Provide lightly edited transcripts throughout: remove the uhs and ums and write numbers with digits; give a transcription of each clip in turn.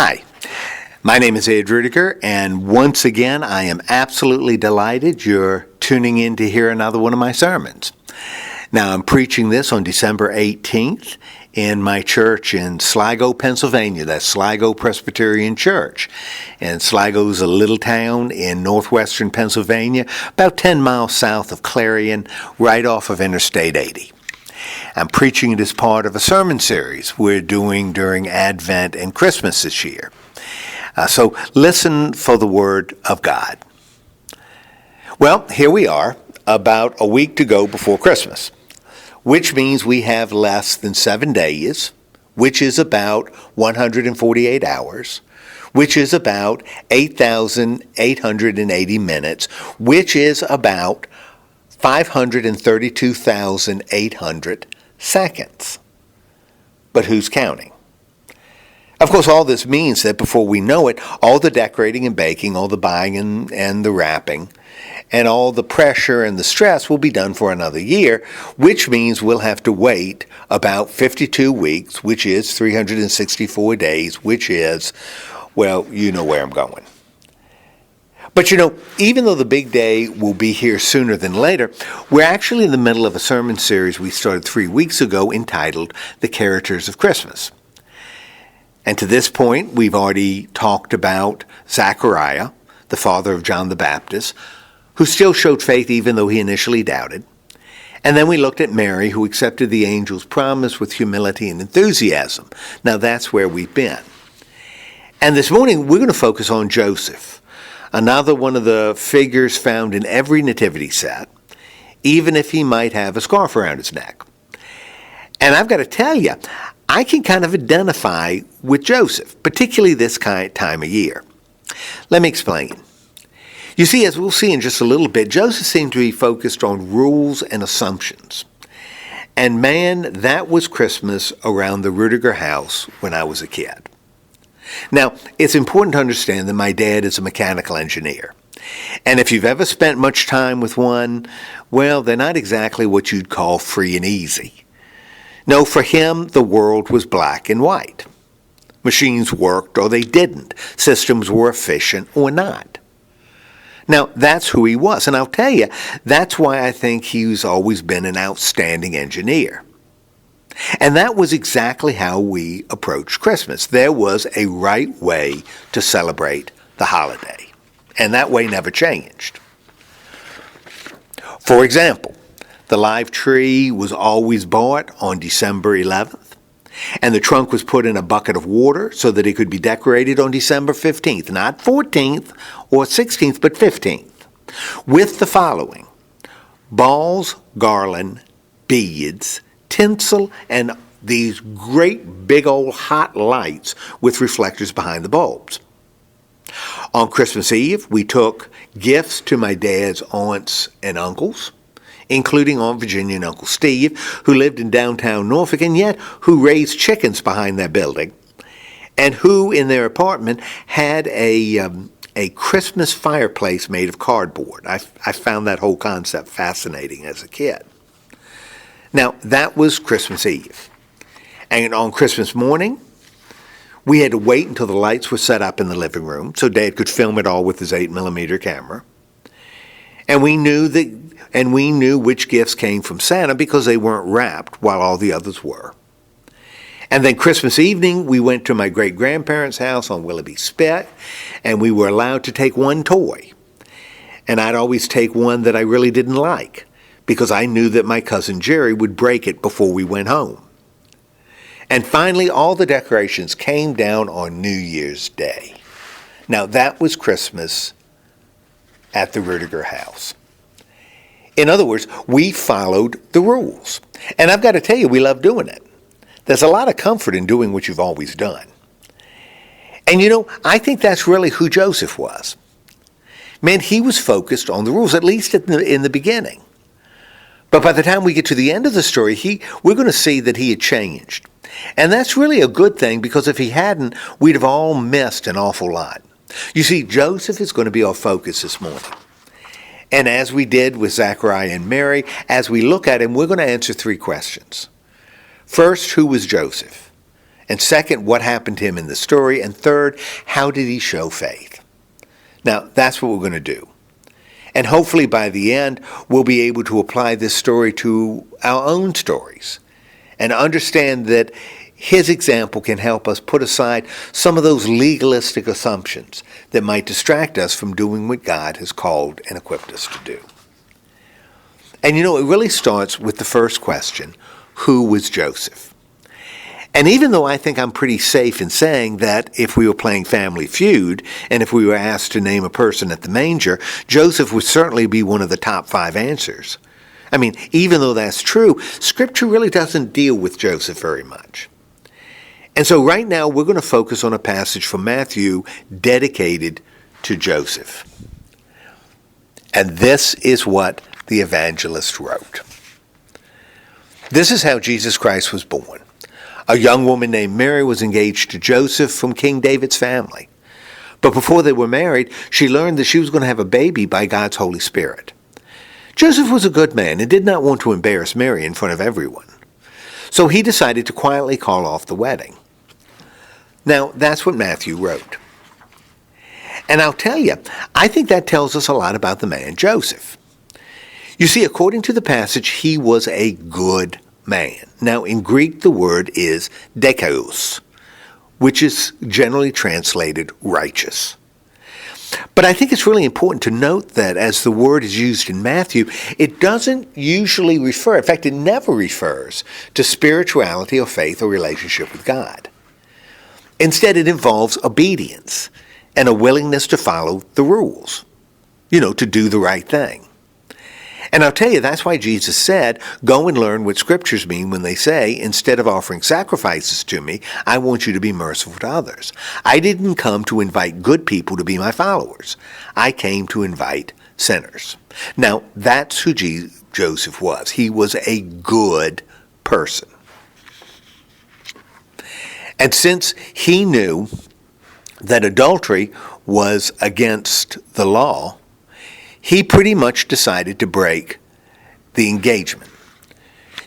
Hi, my name is Ed Rudiger, and once again I am absolutely delighted you're tuning in to hear another one of my sermons. Now, I'm preaching this on December 18th in my church in Sligo, Pennsylvania. That's Sligo Presbyterian Church. And Sligo is a little town in northwestern Pennsylvania, about 10 miles south of Clarion, right off of Interstate 80. I'm preaching it as part of a sermon series we're doing during Advent and Christmas this year. So listen for the Word of God. Well, here we are, about a week to go before Christmas, which means we have less than 7 days, which is about 148 hours, which is about 8,880 minutes, which is about 532,800 seconds. But who's counting? Of course, all this means that before we know it, all the decorating and baking, all the buying and the wrapping, and all the pressure and the stress will be done for another year, which means we'll have to wait about 52 weeks, which is 364 days, which is, well, you know where I'm going. But even though the big day will be here sooner than later, we're actually in the middle of a sermon series we started 3 weeks ago entitled The Characters of Christmas. And to this point, we've already talked about Zechariah, the father of John the Baptist, who still showed faith even though he initially doubted. And then we looked at Mary, who accepted the angel's promise with humility and enthusiasm. Now that's where we've been. And this morning, we're going to focus on Joseph, another one of the figures found in every nativity set, even if he might have a scarf around his neck. And I've got to tell you, I can kind of identify with Joseph, particularly this time of year. Let me explain. You see, as we'll see in just a little bit, Joseph seemed to be focused on rules and assumptions. And man, that was Christmas around the Rudiger house when I was a kid. Now, it's important to understand that my dad is a mechanical engineer. And if you've ever spent much time with one, well, they're not exactly what you'd call free and easy. No, for him, the world was black and white. Machines worked or they didn't. Systems were efficient or not. Now, that's who he was. And I'll tell you, that's why I think he's always been an outstanding engineer. And that was exactly how we approached Christmas. There was a right way to celebrate the holiday. And that way never changed. For example, the live tree was always bought on December 11th, and the trunk was put in a bucket of water so that it could be decorated on December 15th, not 14th or 16th, but 15th, with the following: balls, garland, beads, tinsel, and these great big old hot lights with reflectors behind the bulbs. On Christmas Eve, we took gifts to my dad's aunts and uncles, including Aunt Virginia and Uncle Steve, who lived in downtown Norfolk and yet who raised chickens behind their building, and who in their apartment had a Christmas fireplace made of cardboard. I found that whole concept fascinating as a kid. Now, that was Christmas Eve. And on Christmas morning, we had to wait until the lights were set up in the living room so Dad could film it all with his 8mm camera. And we knew which gifts came from Santa because they weren't wrapped while all the others were. And then Christmas evening, we went to my great-grandparents' house on Willoughby Spit, and we were allowed to take one toy. And I'd always take one that I really didn't like, because I knew that my cousin Jerry would break it before we went home. And finally, all the decorations came down on New Year's Day. Now, that was Christmas at the Rudiger house. In other words, we followed the rules. And I've got to tell you, we love doing it. There's a lot of comfort in doing what you've always done. And I think that's really who Joseph was. Man, he was focused on the rules, at least in the beginning. But by the time we get to the end of the story, we're going to see that he had changed. And that's really a good thing, because if he hadn't, we'd have all missed an awful lot. You see, Joseph is going to be our focus this morning. And as we did with Zechariah and Mary, as we look at him, we're going to answer 3 questions. First, who was Joseph? And second, what happened to him in the story? And third, how did he show faith? Now, that's what we're going to do. And hopefully by the end, we'll be able to apply this story to our own stories and understand that his example can help us put aside some of those legalistic assumptions that might distract us from doing what God has called and equipped us to do. And it really starts with the first question: who was Joseph? And even though I think I'm pretty safe in saying that if we were playing Family Feud and if we were asked to name a person at the manger, Joseph would certainly be one of the top 5 answers. Even though that's true, Scripture really doesn't deal with Joseph very much. And so right now we're going to focus on a passage from Matthew dedicated to Joseph. And this is what the evangelist wrote. This is how Jesus Christ was born. A young woman named Mary was engaged to Joseph from King David's family. But before they were married, she learned that she was going to have a baby by God's Holy Spirit. Joseph was a good man and did not want to embarrass Mary in front of everyone. So he decided to quietly call off the wedding. Now, that's what Matthew wrote. And I'll tell you, I think that tells us a lot about the man Joseph. You see, according to the passage, he was a good man. Now, in Greek, the word is dikaios, which is generally translated righteous. But I think it's really important to note that as the word is used in Matthew, it doesn't usually refer, in fact, it never refers to spirituality or faith or relationship with God. Instead, it involves obedience and a willingness to follow the rules, to do the right thing. And I'll tell you, that's why Jesus said, go and learn what Scriptures mean when they say, instead of offering sacrifices to me, I want you to be merciful to others. I didn't come to invite good people to be my followers. I came to invite sinners. Now, that's who Joseph was. He was a good person. And since he knew that adultery was against the law, he pretty much decided to break the engagement.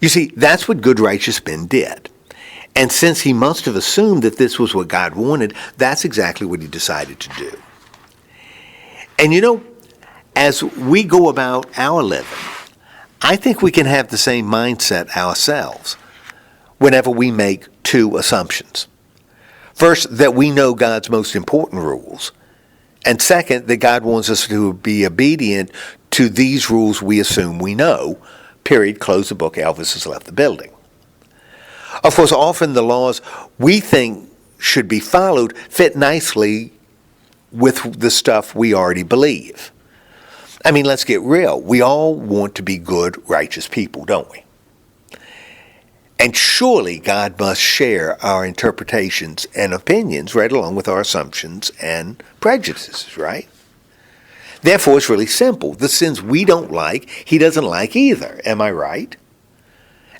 You see, that's what good righteous men did. And since he must have assumed that this was what God wanted, that's exactly what he decided to do. And as we go about our living, I think we can have the same mindset ourselves whenever we make 2 assumptions. First, that we know God's most important rules. And second, that God wants us to be obedient to these rules we assume we know. Period. Close the book. Elvis has left the building. Of course, often the laws we think should be followed fit nicely with the stuff we already believe. Let's get real. We all want to be good, righteous people, don't we? And surely God must share our interpretations and opinions right along with our assumptions and prejudices, right? Therefore, it's really simple. The sins we don't like, he doesn't like either. Am I right?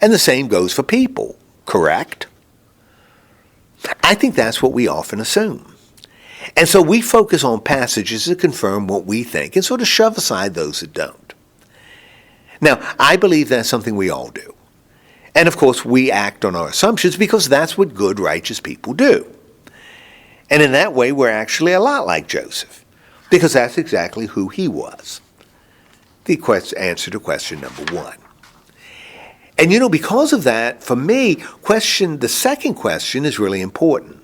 And the same goes for people, correct? I think that's what we often assume. And so we focus on passages that confirm what we think and sort of shove aside those that don't. Now, I believe that's something we all do. And of course, we act on our assumptions because that's what good, righteous people do. And in that way, we're actually a lot like Joseph, because that's exactly who he was. The answer to question number 1. And because of that, for me, the second question is really important.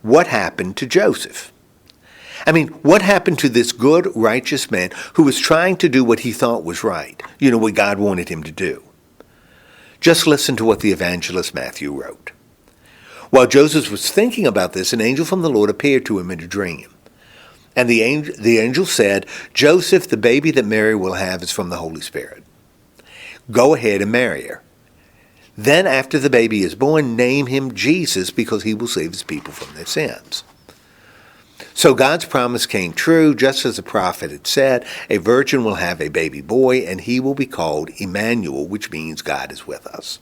What happened to Joseph? What happened to this good, righteous man who was trying to do what he thought was right? What God wanted him to do. Just listen to what the evangelist Matthew wrote. While Joseph was thinking about this, an angel from the Lord appeared to him in a dream. And the angel said, Joseph, the baby that Mary will have is from the Holy Spirit. Go ahead and marry her. Then after the baby is born, name him Jesus, because he will save his people from their sins. So God's promise came true, just as the prophet had said, a virgin will have a baby boy, and he will be called Emmanuel, which means God is with us.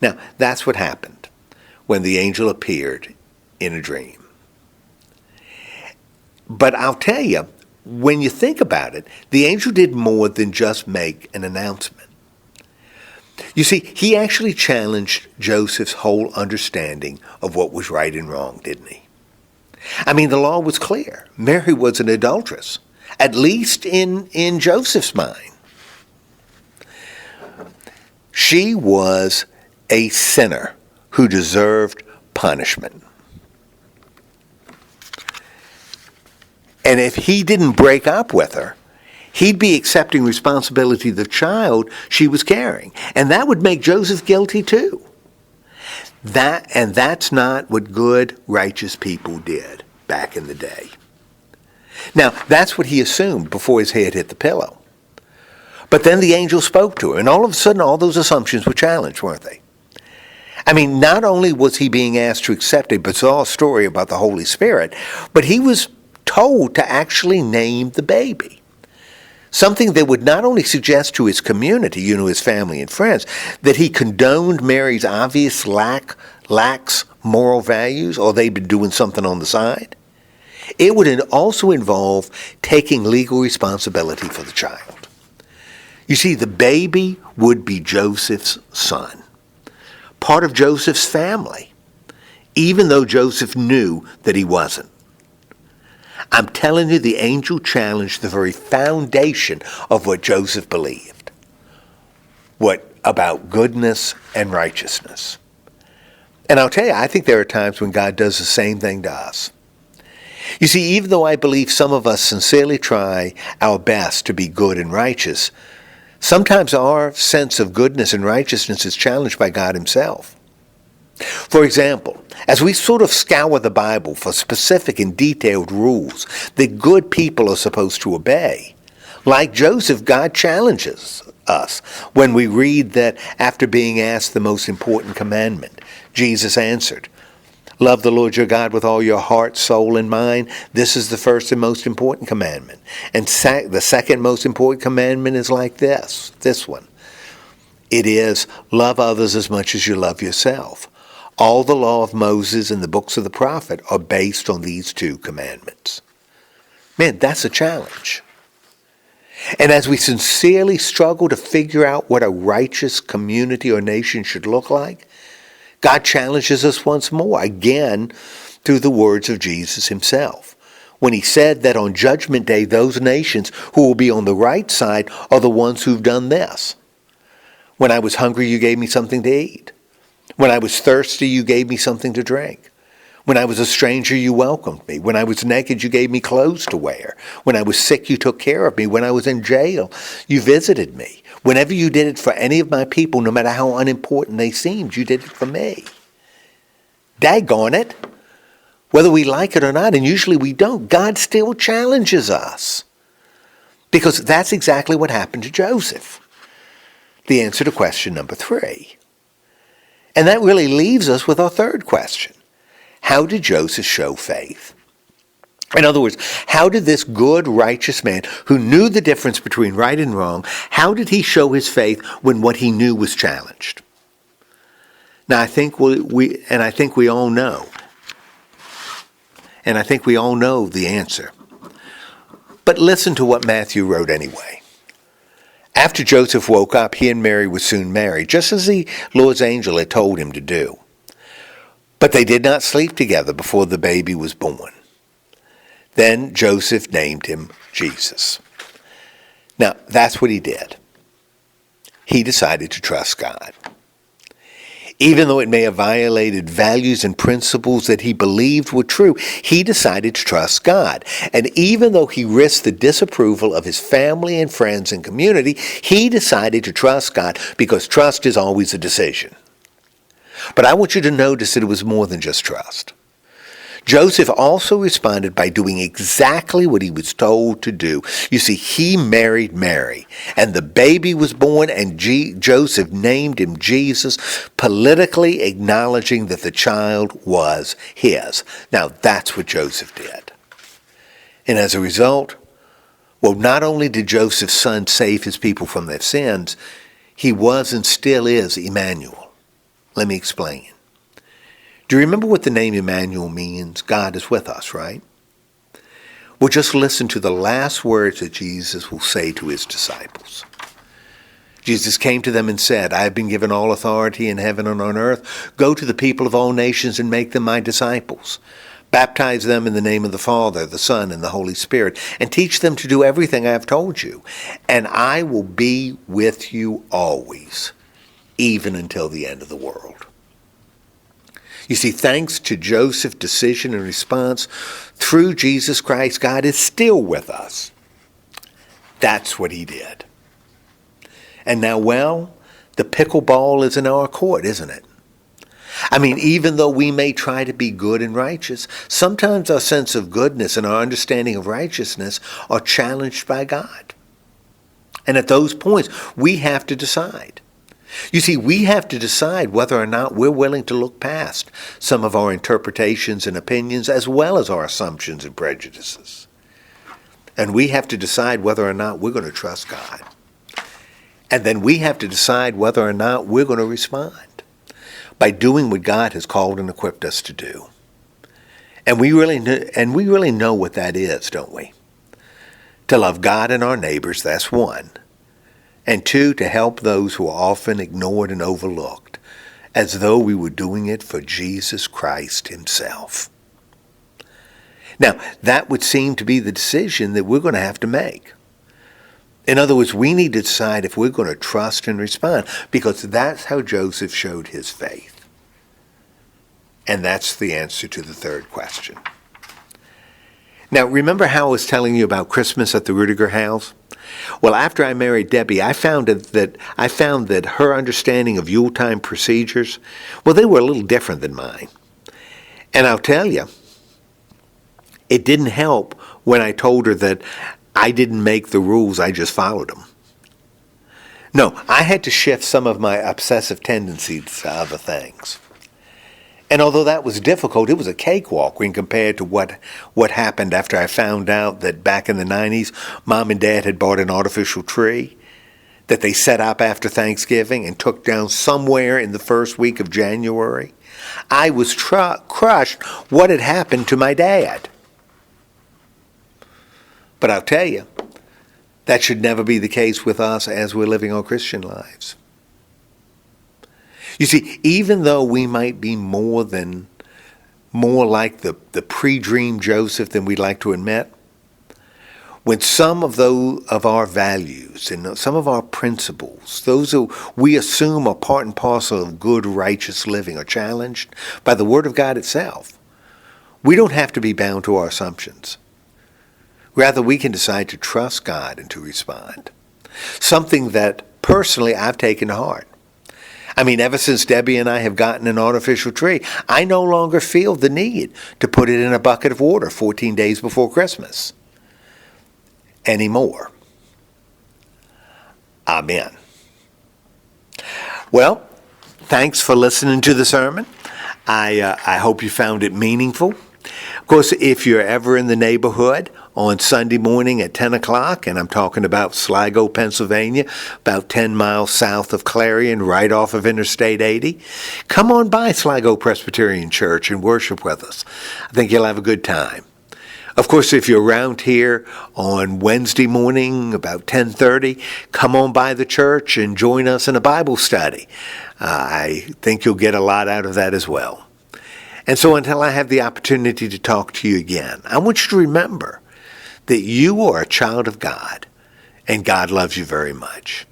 Now, that's what happened when the angel appeared in a dream. But I'll tell you, when you think about it, the angel did more than just make an announcement. You see, he actually challenged Joseph's whole understanding of what was right and wrong, didn't he? I mean, the law was clear. Mary was an adulteress, at least in Joseph's mind. She was a sinner who deserved punishment. And if he didn't break up with her, he'd be accepting responsibility of the child she was carrying. And that would make Joseph guilty too. That's not what good, righteous people did back in the day. Now, that's what he assumed before his head hit the pillow. But then the angel spoke to him, and all of a sudden all those assumptions were challenged, weren't they? I mean, not only was he being asked to accept a bizarre story about the Holy Spirit, but he was told to actually name the baby. Something that would not only suggest to his community, his family and friends, that he condoned Mary's obvious lax moral values, or they'd been doing something on the side. It would also involve taking legal responsibility for the child. You see, the baby would be Joseph's son, part of Joseph's family, even though Joseph knew that he wasn't. I'm telling you, the angel challenged the very foundation of what Joseph believed. What about goodness and righteousness? And I'll tell you, I think there are times when God does the same thing to us. You see, even though I believe some of us sincerely try our best to be good and righteous, sometimes our sense of goodness and righteousness is challenged by God himself. For example, as we sort of scour the Bible for specific and detailed rules that good people are supposed to obey, like Joseph, God challenges us when we read that after being asked the most important commandment, Jesus answered, "Love the Lord your God with all your heart, soul, and mind. This is the first and most important commandment. And the second most important commandment is like this one. It is, love others as much as you love yourself. All the law of Moses and the books of the prophet are based on these two commandments." Man, that's a challenge. And as we sincerely struggle to figure out what a righteous community or nation should look like, God challenges us once more, again, through the words of Jesus himself, when he said that on Judgment Day, those nations who will be on the right side are the ones who've done this. When I was hungry, you gave me something to eat. When I was thirsty, you gave me something to drink. When I was a stranger, you welcomed me. When I was naked, you gave me clothes to wear. When I was sick, you took care of me. When I was in jail, you visited me. Whenever you did it for any of my people, no matter how unimportant they seemed, you did it for me. Daggone it. Whether we like it or not, and usually we don't, God still challenges us. Because that's exactly what happened to Joseph. The answer to question number 3. And that really leaves us with our third question. How did Joseph show faith? In other words, how did this good, righteous man who knew the difference between right and wrong, how did he show his faith when what he knew was challenged? Now, I think we all know. And I think we all know the answer. But listen to what Matthew wrote anyway. After Joseph woke up, he and Mary were soon married, just as the Lord's angel had told him to do. But they did not sleep together before the baby was born. Then Joseph named him Jesus. Now, that's what he did. He decided to trust God. Even though it may have violated values and principles that he believed were true, he decided to trust God. And even though he risked the disapproval of his family and friends and community, he decided to trust God because trust is always a decision. But I want you to notice that it was more than just trust. Joseph also responded by doing exactly what he was told to do. You see, he married Mary, and the baby was born, and Joseph named him Jesus, politically acknowledging that the child was his. Now, that's what Joseph did. And as a result, well, not only did Joseph's son save his people from their sins, he was and still is Emmanuel. Let me explain. Do you remember what the name Emmanuel means? God is with us, right? Well, just listen to the last words that Jesus will say to his disciples. Jesus came to them and said, I have been given all authority in heaven and on earth. Go to the people of all nations and make them my disciples. Baptize them in the name of the Father, the Son, and the Holy Spirit, and teach them to do everything I have told you. And I will be with you always, even until the end of the world. You see, thanks to Joseph's decision and response, through Jesus Christ, God is still with us. That's what he did. And now, well, the pickleball is in our court, isn't it? I mean, even though we may try to be good and righteous, sometimes our sense of goodness and our understanding of righteousness are challenged by God. And at those points, we have to decide. You see, we have to decide whether or not we're willing to look past some of our interpretations and opinions as well as our assumptions and prejudices. And we have to decide whether or not we're going to trust God. And then we have to decide whether or not we're going to respond by doing what God has called and equipped us to do. And we really know what that is, don't we? To love God and our neighbors, that's one. And two, to help those who are often ignored and overlooked, as though we were doing it for Jesus Christ himself. Now, that would seem to be the decision that we're going to have to make. In other words, we need to decide if we're going to trust and respond, because that's how Joseph showed his faith. And that's the answer to the third question. Now, remember how I was telling you about Christmas at the Rudiger house? Well, after I married Debbie, I found that her understanding of Yuletime procedures, well, they were a little different than mine. And I'll tell you, it didn't help when I told her that I didn't make the rules, I just followed them. No, I had to shift some of my obsessive tendencies to other things. And although that was difficult, it was a cakewalk when compared to what happened after I found out that back in the 90s, Mom and Dad had bought an artificial tree that they set up after Thanksgiving and took down somewhere in the first week of January. I was crushed what had happened to my dad. But I'll tell you, that should never be the case with us as we're living our Christian lives. You see, even though we might be more like the pre-dream Joseph than we'd like to admit, when some of our values and some of our principles, those who we assume are part and parcel of good, righteous living, are challenged by the Word of God itself, we don't have to be bound to our assumptions. Rather, we can decide to trust God and to respond. Something that, personally, I've taken to heart. I mean, ever since Debbie and I have gotten an artificial tree, I no longer feel the need to put it in a bucket of water 14 days before Christmas anymore. Amen. Well, thanks for listening to the sermon. I hope you found it meaningful. Of course, if you're ever in the neighborhood on Sunday morning at 10 o'clock, and I'm talking about Sligo, Pennsylvania, about 10 miles south of Clarion, right off of Interstate 80, come on by Sligo Presbyterian Church and worship with us. I think you'll have a good time. Of course, if you're around here on Wednesday morning about 10:30, come on by the church and join us in a Bible study. I think you'll get a lot out of that as well. And so until I have the opportunity to talk to you again, I want you to remember that you are a child of God, and God loves you very much.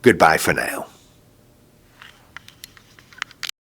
Goodbye for now.